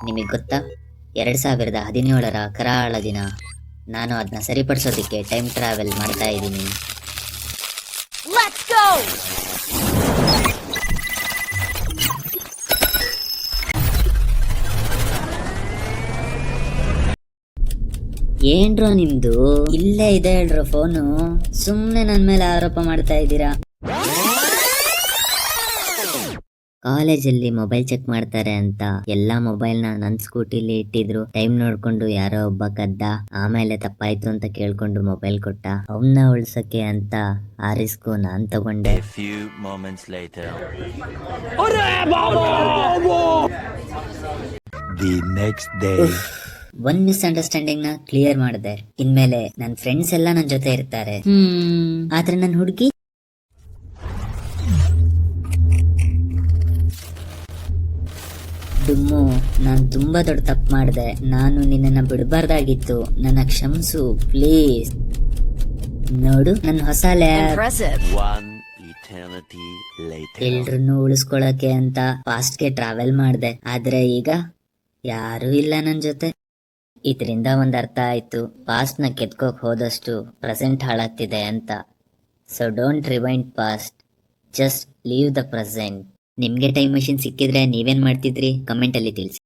ನಿಮಗೆ ಗೊತ್ತಾ, 2017ರ ಕರಾಳ ದಿನ. ನಾನು ಅದನ್ನ ಸರಿಪಡಿಸೋದಕ್ಕೆ ಟೈಮ್ ಟ್ರಾವೆಲ್ ಮಾಡ್ತಾ ಇದ್ದೀನಿ. ಏನ್ರೋ ನಿಮ್ದು? ಇಲ್ಲೇ ಇದೆ ಹೇಳ್ರೋ ಫೋನು. ಸುಮ್ನೆ ನನ್ ಮೇಲೆ ಆರೋಪ ಮಾಡ್ತಾ ಇದ್ದೀರಾ. ಕಾಲೇಜಲ್ಲಿ ಮೊಬೈಲ್ ಚೆಕ್ ಮಾಡ್ತಾರೆ ಅಂತ ಎಲ್ಲಾ ಮೊಬೈಲ್ನ ನನ್ ಸ್ಕೂಟಿಲಿ ಇಟ್ಟಿದ್ರು. ಟೈಮ್ ನೋಡ್ಕೊಂಡು ಯಾರೋ ಒಬ್ಬ ಕದ್ದ. ಆಮೇಲೆ ತಪ್ಪಾಯ್ತು ಅಂತ ಕೇಳ್ಕೊಂಡು ಮೊಬೈಲ್ ಕೊಟ್ಟ. ಅವನ್ನ ಉಳ್ಸಕ್ಕೆ ಅಂತ ಆ ರಿಸ್ಕ್ ನಾನ್ ತಗೊಂಡೆ. ಒಂದ್ ಮಿಸ್ಅಂಡರ್ಸ್ಟ್ಯಾಂಡಿಂಗ್ ನ ಕ್ಲಿಯರ್ ಮಾಡಿದೆ. ಇನ್ಮೇಲೆ ನನ್ ಫ್ರೆಂಡ್ಸ್ ಎಲ್ಲ ನನ್ ಜೊತೆ ಇರ್ತಾರೆ. ಆದ್ರೆ ನನ್ ಹುಡುಗಿ ಡುಮ್ಮು, ನಾನ್ ತುಂಬಾ ದೊಡ್ಡ ತಪ್ಪು ಮಾಡಿದೆ. ನಾನು ನಿನ್ನನ್ನ ಬಿಡಬಾರ್ದಾಗಿತ್ತು. ನನ್ನ ಕ್ಷಮಿಸು ಪ್ಲೀಸ್. ನೋಡು ನನ್ನ ಹೊಸ ಲ್ಯಾಬ್. ಎಲ್ರನ್ನೂ ಉಳಿಸ್ಕೊಳಕ್ಕೆ ಅಂತ ಫಾಸ್ಟ್ಗೆ ಟ್ರಾವೆಲ್ ಮಾಡಿದೆ. ಆದ್ರೆ ಈಗ ಯಾರೂ ಇಲ್ಲ ನನ್ ಜೊತೆ. ಇದರಿಂದ ಒಂದ್ ಅರ್ಥ ಆಯ್ತು, ಪಾಸ್ಟ್ ನ ಕೆತ್ಕೋಕ್ ಹೋದಷ್ಟು ಪ್ರೆಸೆಂಟ್ ಹಾಳಾಗ್ತಿದೆ ಅಂತ. So don't rewind past, just leave the present. ನಿಮ್ಗೆ ಟೈಮ್ ಮಷಿನ್ ಸಿಕ್ಕಿದ್ರೆ ನೀವೇನ್ ಮಾಡ್ತಿದ್ರಿ? ಕಮೆಂಟ್ ಅಲ್ಲಿ ತಿಳಿಸಿ.